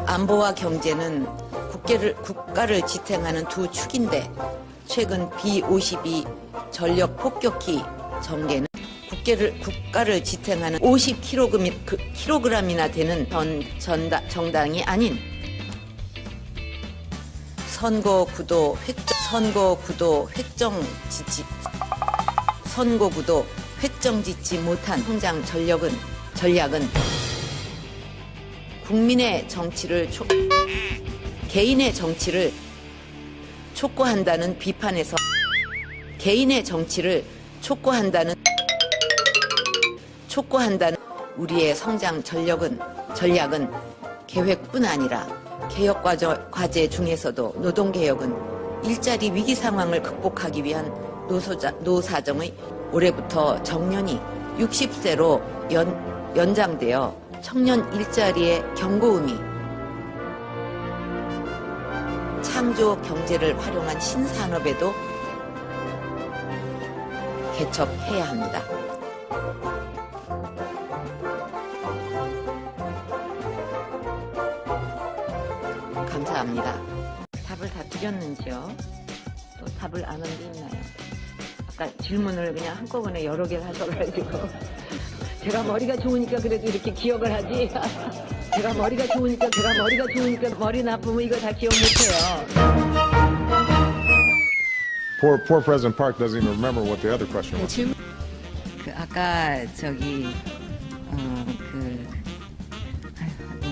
안보와 경제는 국가를 지탱하는 두 축인데 최근 B-52 전력 폭격기 전개는 국가를 지탱하는 50kg이나 되는 정당이 아닌 선거구도 획정짓지 못한 성장 전략은 국민의 정치를 개인의 정치를 촉구한다는 비판에서 개인의 정치를 촉구한다는 우리의 성장 전략은 계획뿐 아니라 개혁 과제 중에서도 노동개혁은 일자리 위기 상황을 극복하기 위한 노사정의 올해부터 정년이 60세로 연장되어 청년 일자리의 경고음이 창조 경제를 활용한 신산업에도 개척해야 합니다. 감사합니다. 답을 다 드렸는지요? 또 답을 안 한 게 있나요? 아까 질문을 그냥 한꺼번에 여러 개를 하셔가지고 제가 머리가 좋으니까 그래도 이렇게 기억을 하지. 제가 머리가 좋으니까 머리 나쁘면 이거 다 기억 못해요. Poor President Park doesn't even remember what the other question was. 아까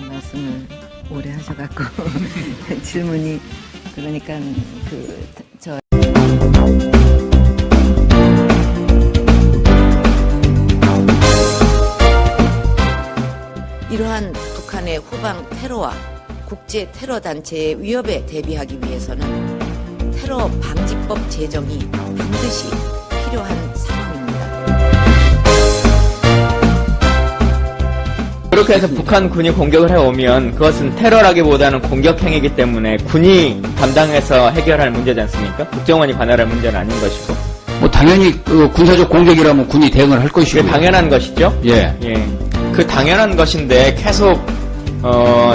말씀을 오래 하셔갖고 질문이 그러니까 이러한 북한의 후방 테러와 국제 테러 단체의 위협에 대비하기 위해서는 테러 방지법 제정이 반드시 필요한 상황입니다. 그렇게 해서 북한군이 공격을 해오면 그것은 테러라기보다는 공격행위이기 때문에 군이 담당해서 해결할 문제지 않습니까? 국정원이 관할할 문제는 아닌 것이고. 뭐 당연히 군사적 공격이라면 군이 대응을 할 것이고. 그게 당연한 것이죠? 예. 그 당연한 것인데 계속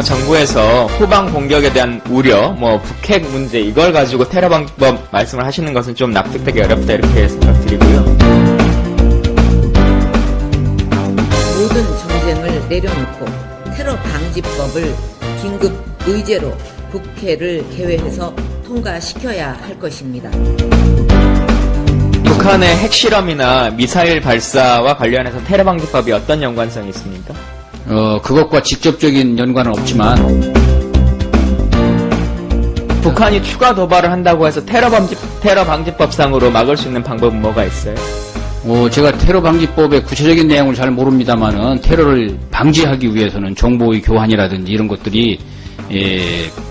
정부에서 후방 공격에 대한 우려, 북핵 문제 이걸 가지고 테러 방지법 말씀을 하시는 것은 좀 납득되기 어렵다 이렇게 생각드리고요. 모든 정쟁을 내려놓고 테러 방지법을 긴급 의제로 국회를 개회해서 통과시켜야 할 것입니다. 북한의 핵실험이나 미사일 발사와 관련해서 테러 방지법이 어떤 연관성이 있습니까? 그것과 직접적인 연관은 없지만 북한이 추가 도발을 한다고 해서 테러 방지법상으로 막을 수 있는 방법은 뭐가 있어요? 제가 테러 방지법의 구체적인 내용을 잘 모릅니다만은 테러를 방지하기 위해서는 정보의 교환이라든지 이런 것들이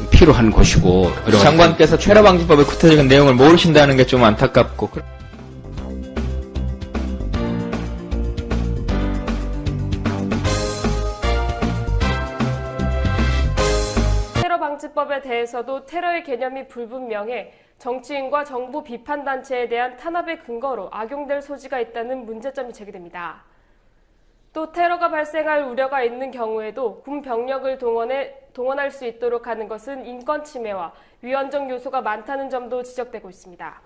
필요한 것이고. 장관께서 테러 방지법의 구체적인 내용을 모르신다는 게 좀 안타깝고. 방지법에 대해서도 테러의 개념이 불분명해 정치인과 정부 비판단체에 대한 탄압의 근거로 악용될 소지가 있다는 문제점이 제기됩니다. 또 테러가 발생할 우려가 있는 경우에도 군 병력을 동원할 수 있도록 하는 것은 인권 침해와 위헌적 요소가 많다는 점도 지적되고 있습니다.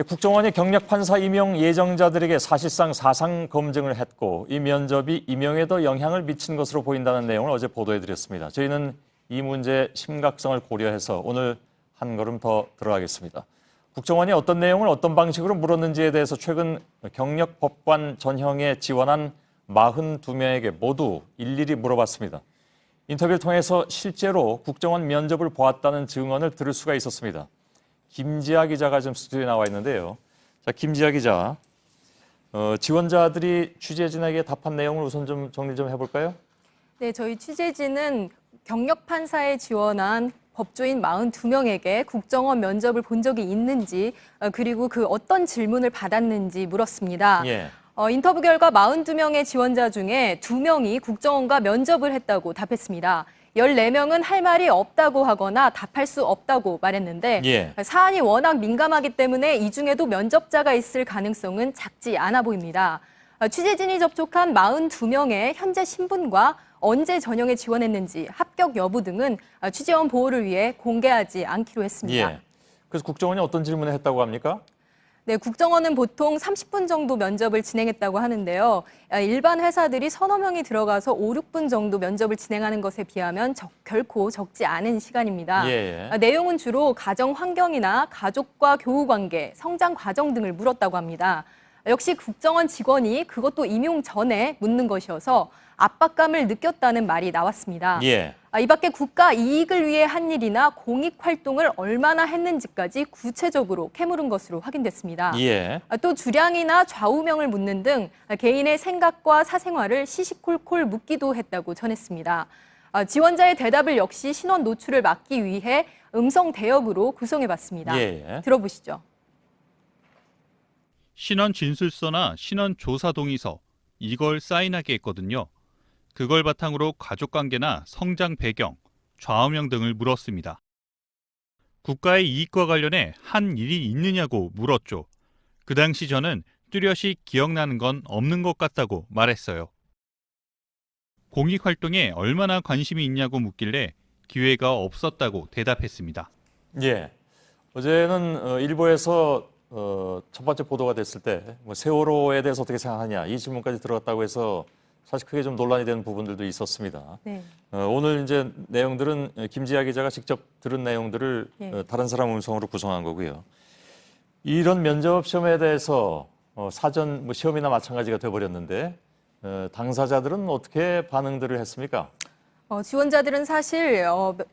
국정원이 경력 판사 임용 예정자들에게 사실상 사상 검증을 했고 이 면접이 임용에도 영향을 미친 것으로 보인다는 내용을 어제 보도해드렸습니다. 저희는 이 문제의 심각성을 고려해서 오늘 한 걸음 더 들어가겠습니다. 국정원이 어떤 내용을 어떤 방식으로 물었는지에 대해서 최근 경력법관 전형에 지원한 42명에게 모두 일일이 물어봤습니다. 인터뷰를 통해서 실제로 국정원 면접을 보았다는 증언을 들을 수가 있었습니다. 김지아 기자가 지금 스튜디오에 나와 있는데요. 자, 김지아 기자, 지원자들이 취재진에게 답한 내용을 우선 좀 정리 좀 해볼까요? 네, 저희 취재진은 경력 판사에 지원한 법조인 42명에게 국정원 면접을 본 적이 있는지 그리고 그 어떤 질문을 받았는지 물었습니다. 예. 인터뷰 결과 42명의 지원자 중에 2명이 국정원과 면접을 했다고 답했습니다. 14명은 할 말이 없다고 하거나 답할 수 없다고 말했는데 예. 사안이 워낙 민감하기 때문에 이 중에도 면접자가 있을 가능성은 작지 않아 보입니다. 취재진이 접촉한 42명의 현재 신분과 언제 전형에 지원했는지, 합격 여부 등은 취재원 보호를 위해 공개하지 않기로 했습니다. 예. 그래서 국정원이 어떤 질문을 했다고 합니까? 네, 국정원은 보통 30분 정도 면접을 진행했다고 하는데요. 일반 회사들이 서너 명이 들어가서 5, 6분 정도 면접을 진행하는 것에 비하면 결코 적지 않은 시간입니다. 예. 내용은 주로 가정 환경이나 가족과 교우 관계, 성장 과정 등을 물었다고 합니다. 역시 국정원 직원이 그것도 임용 전에 묻는 것이어서 압박감을 느꼈다는 말이 나왔습니다. 예. 이 밖에 국가 이익을 위해 한 일이나 공익 활동을 얼마나 했는지까지 구체적으로 캐물은 것으로 확인됐습니다. 예. 또 주량이나 좌우명을 묻는 등 개인의 생각과 사생활을 시시콜콜 묻기도 했다고 전했습니다. 지원자의 대답을 역시 신원 노출을 막기 위해 음성 대역으로 구성해봤습니다. 예. 들어보시죠. 신원 진술서나 신원 조사 동의서 이걸 사인하게 했거든요. 그걸 바탕으로 가족관계나 성장 배경, 좌우명 등을 물었습니다. 국가의 이익과 관련해 한 일이 있느냐고 물었죠. 그 당시 저는 뚜렷이 기억나는 건 없는 것 같다고 말했어요. 공익활동에 얼마나 관심이 있냐고 묻길래 기회가 없었다고 대답했습니다. 예. 어제는 일부에서 첫 번째 보도가 됐을 때 뭐 세월호에 대해서 어떻게 생각하냐 이 질문까지 들어갔다고 해서 사실 크게 좀 논란이 되는 부분들도 있었습니다. 네. 오늘 이제 내용들은 김지아 기자가 직접 들은 내용들을 예. 다른 사람 음성으로 구성한 거고요. 이런 면접 시험에 대해서 사전 뭐 시험이나 마찬가지가 돼버렸는데 당사자들은 어떻게 반응들을 했습니까? 지원자들은 사실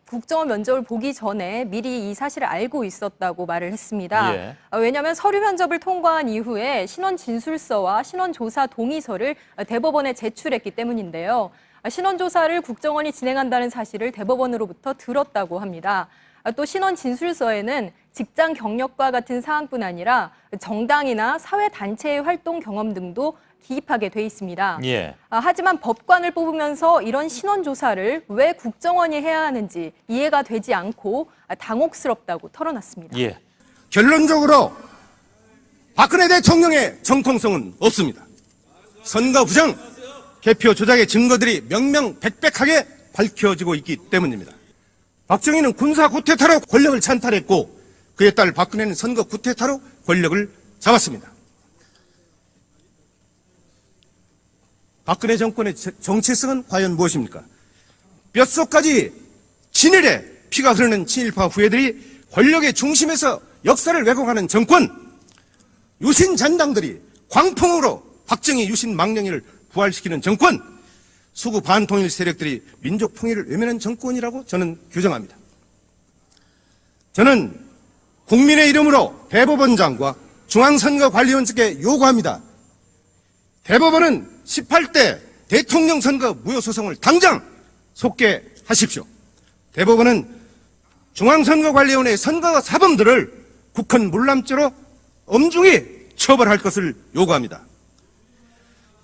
국정원 면접을 보기 전에 미리 이 사실을 알고 있었다고 말을 했습니다. 예. 왜냐하면 서류 면접을 통과한 이후에 신원 진술서와 신원 조사 동의서를 대법원에 제출했기 때문인데요. 신원 조사를 국정원이 진행한다는 사실을 대법원으로부터 들었다고 합니다. 또 신원 진술서에는 직장 경력과 같은 사항뿐 아니라 정당이나 사회단체의 활동 경험 등도 기입하게 돼 있습니다. 예. 하지만 법관을 뽑으면서 이런 신원 조사를 왜 국정원이 해야 하는지 이해가 되지 않고 당혹스럽다고 털어놨습니다. 예. 결론적으로 박근혜 대통령의 정통성은 없습니다. 선거 부정, 개표 조작의 증거들이 명명백백하게 밝혀지고 있기 때문입니다. 박정희는 군사 쿠데타로 권력을 찬탈했고 그에 따라 박근혜는 선거 쿠데타로 권력을 잡았습니다. 박근혜 정권의 정체성은 과연 무엇입니까? 뼛속까지 진일에 피가 흐르는 친일파 후예들이 권력의 중심에서 역사를 왜곡하는 정권, 유신 잔당들이 광풍으로 박정희 유신 망령이를 부활시키는 정권, 수구 반통일 세력들이 민족 통일을 외면한 정권이라고 저는 규정합니다. 저는 국민의 이름으로 대법원장과 중앙선거관리위원장께 요구합니다. 대법원은 18대 대통령 선거 무효 소송을 당장 속개하십시오. 대법원은 중앙선거관리위원회 선거 사범들을 국헌 물람죄로 엄중히 처벌할 것을 요구합니다.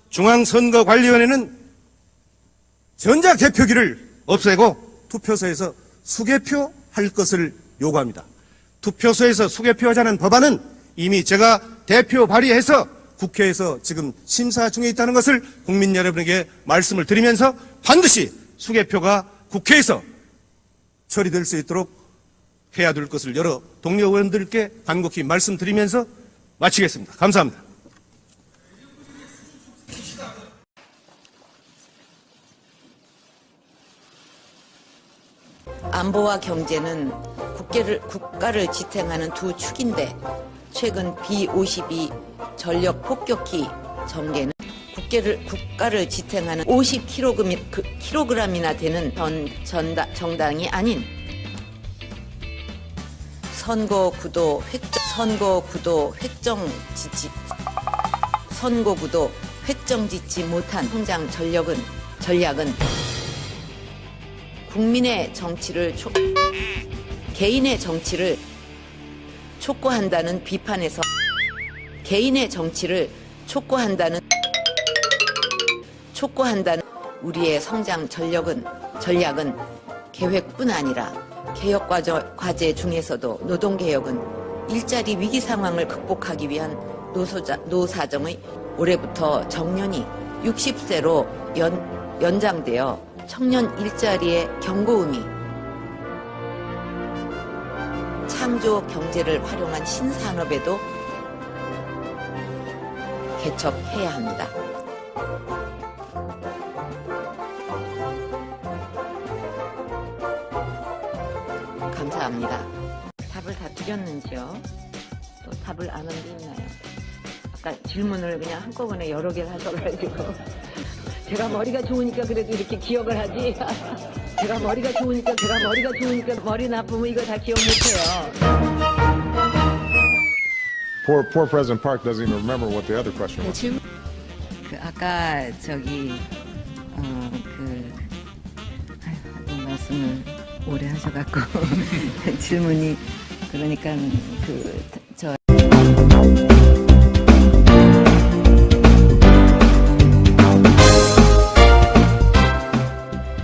중앙선거관리위원회는 전자개표기를 없애고 투표소에서 수개표할 것을 요구합니다. 투표소에서 수개표하자는 법안은 이미 제가 대표 발의해서 국회에서 지금 심사 중에 있다는 것을 국민 여러분에게 말씀을 드리면서 반드시 수개표가 국회에서 처리될 수 있도록 해야 될 것을 여러 동료 의원들께 간곡히 말씀드리면서 마치겠습니다. 감사합니다. 안보와 경제는 국가를 지탱하는 두 축인데 최근 B-52 전력 폭격기 전개는 국가를 지탱하는 50kg이나 되는 정당이 아닌 선거구도 획정짓지 못한 통장 전략은 국민의 정치를 개인의 정치를 촉구한다는 비판에서 개인의 정치를 촉구한다는 우리의 성장 전략은 계획뿐 아니라 개혁 과제 중에서도 노동개혁은 일자리 위기 상황을 극복하기 위한 노사정의 올해부터 정년이 60세로 연장되어 청년 일자리의 경고음이 창조 경제를 활용한 신산업에도 개척해야 합니다. 감사합니다. 답을 다 드렸는지요? 또 답을 안 한 게 있나요? 아까 질문을 그냥 한꺼번에 여러 개를 하셔가지고 제가 머리가 좋으니까 그래도 이렇게 기억을 하지. 제가 머리가 좋으니까 머리 나쁘면 이거 다 기억 못해요. Poor President Park doesn't even remember what the other question was. 아까 말씀을 오래 하셔갖고 질문이 그러니까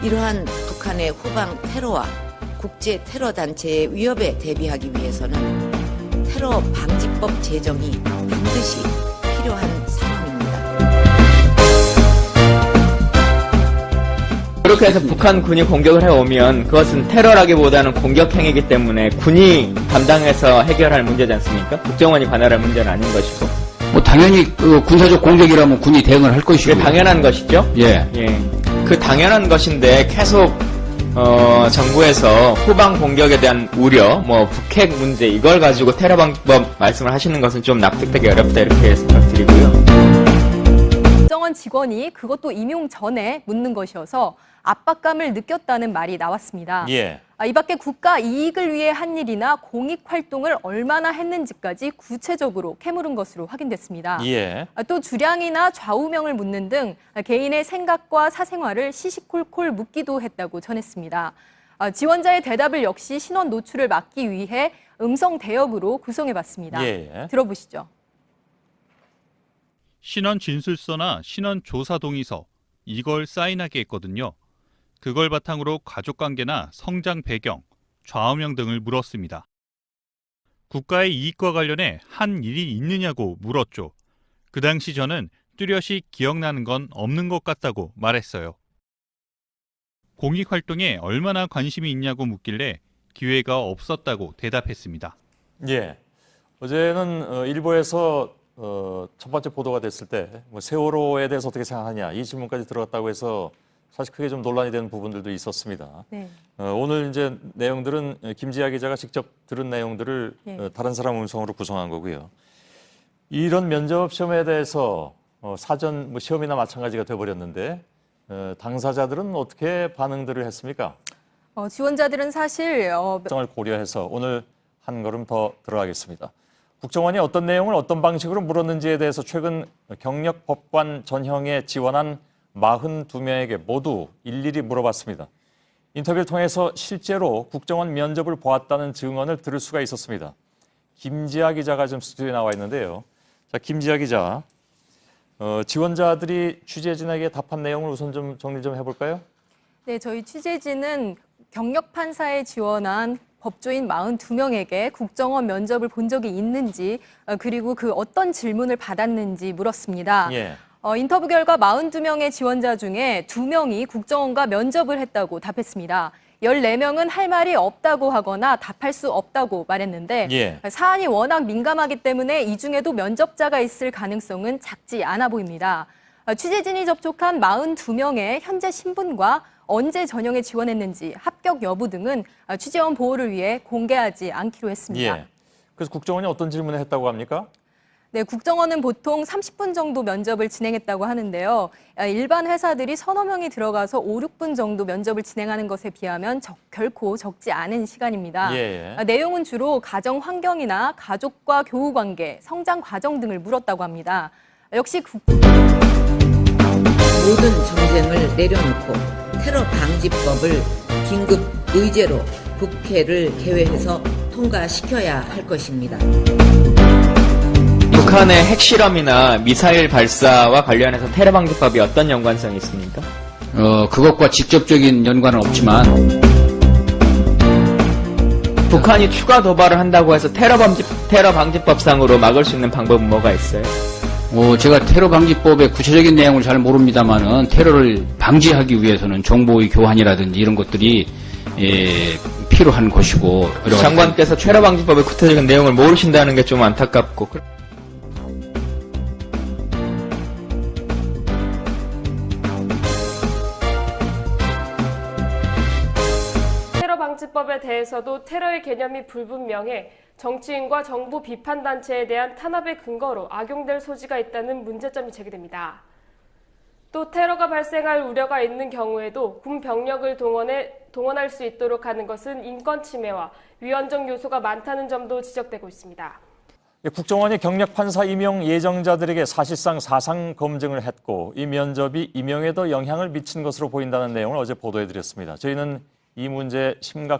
이러한 북한의 후방 테러와 국제 테러 단체의 위협에 대비하기 위해서는 테러 방지법 제정이 반드시 필요한 상황입니다. 그렇게 해서 북한 군이 공격을 해오면 그것은 테러라기보다는 공격행위이기 때문에 군이 담당해서 해결할 문제지 않습니까? 국정원이 관할할 문제는 아닌 것이고. 뭐 당연히 군사적 공격이라면 군이 대응을 할 것이고. 그게 당연한 것이죠? 예. 그 당연한 것인데 계속 정부에서 후방 공격에 대한 우려, 뭐 북핵 문제 이걸 가지고 테러 방지법 말씀을 하시는 것은 좀 납득되기 어렵다 이렇게 생각드리고요. 국정원 직원이 그것도 임용 전에 묻는 것이어서 압박감을 느꼈다는 말이 나왔습니다. 예. 이 밖에 국가 이익을 위해 한 일이나 공익 활동을 얼마나 했는지까지 구체적으로 캐물은 것으로 확인됐습니다. 예. 또 주량이나 좌우명을 묻는 등 개인의 생각과 사생활을 시시콜콜 묻기도 했다고 전했습니다. 지원자의 대답을 역시 신원 노출을 막기 위해 음성 대역으로 구성해봤습니다. 예. 들어보시죠. 신원 진술서나 신원 조사 동의서 이걸 사인하게 했거든요. 그걸 바탕으로 가족관계나 성장 배경, 좌우명 등을 물었습니다. 국가의 이익과 관련해 한 일이 있느냐고 물었죠. 그 당시 저는 뚜렷이 기억나는 건 없는 것 같다고 말했어요. 공익활동에 얼마나 관심이 있냐고 묻길래 기회가 없었다고 대답했습니다. 예. 어제는 일부에서 첫 번째 보도가 됐을 때 세월호에 대해서 어떻게 생각하냐 이 질문까지 들어갔다고 해서 사실 크게 좀 논란이 되는 부분들도 있었습니다. 네. 오늘 이제 내용들은 김지아 기자가 직접 들은 내용들을 다른 사람 음성으로 구성한 거고요. 이런 면접 시험에 대해서 사전 시험이나 마찬가지가 돼버렸는데 당사자들은 어떻게 반응들을 했습니까? 지원자들은 사실 정을 고려해서 오늘 한 걸음 더 들어가겠습니다. 국정원이 어떤 내용을 어떤 방식으로 물었는지에 대해서 최근 경력 법관 전형에 지원한 42명에게 모두 일일이 물어봤습니다. 인터뷰를 통해서 실제로 국정원 면접을 보았다는 증언을 들을 수가 있었습니다. 김지아 기자가 지금 스튜디오에 나와 있는데요. 자, 김지아 기자, 지원자들이 취재진에게 답한 내용을 우선 좀 정리 좀 해볼까요? 네, 저희 취재진은 경력 판사에 지원한 법조인 42명에게 국정원 면접을 본 적이 있는지 그리고 그 어떤 질문을 받았는지 물었습니다. 예. 인터뷰 결과 42명의 지원자 중에 2명이 국정원과 면접을 했다고 답했습니다. 14명은 할 말이 없다고 하거나 답할 수 없다고 말했는데 예. 사안이 워낙 민감하기 때문에 이 중에도 면접자가 있을 가능성은 작지 않아 보입니다. 취재진이 접촉한 42명의 현재 신분과 언제 전형에 지원했는지 합격 여부 등은 취재원 보호를 위해 공개하지 않기로 했습니다. 예. 그래서 국정원이 어떤 질문을 했다고 합니까? 네, 국정원은 보통 30분 정도 면접을 진행했다고 하는데요. 일반 회사들이 서너 명이 들어가서 5, 6분 정도 면접을 진행하는 것에 비하면 결코 적지 않은 시간입니다. 예. 내용은 주로 가정 환경이나 가족과 교우 관계, 성장 과정 등을 물었다고 합니다. 역시 모든 정쟁을 내려놓고 테러 방지법을 긴급 의제로 국회를 개회해서 통과시켜야 할 것입니다. 북한의 핵실험이나 미사일 발사와 관련해서 테러 방지법이 어떤 연관성이 있습니까? 그것과 직접적인 연관은 없지만 북한이 추가 도발을 한다고 해서 테러 방지법상으로 막을 수 있는 방법은 뭐가 있어요? 제가 테러 방지법의 구체적인 내용을 잘 모릅니다만은 테러를 방지하기 위해서는 정보의 교환이라든지 이런 것들이 필요한 것이고 장관께서 테러 방지법의 구체적인 내용을 모르신다는 게 좀 안타깝고 테러 방지법에 대해서도 테러의 개념이 불분명해 정치인과 정부 비판 단체에 대한 탄압의 근거로 악용될 소지가 있다는 문제점이 제기됩니다. 또 테러가 발생할 우려가 있는 경우에도 군 병력을 동원할 수 있도록 하는 것은 인권 침해와 위헌적 요소가 많다는 점도 지적되고 있습니다. 국정원이 경력 판사 임용 예정자들에게 사실상 사상 검증을 했고 이 면접이 임용에도 영향을 미친 것으로 보인다는 내용을 어제 보도해드렸습니다. 저희는 이 문제 심각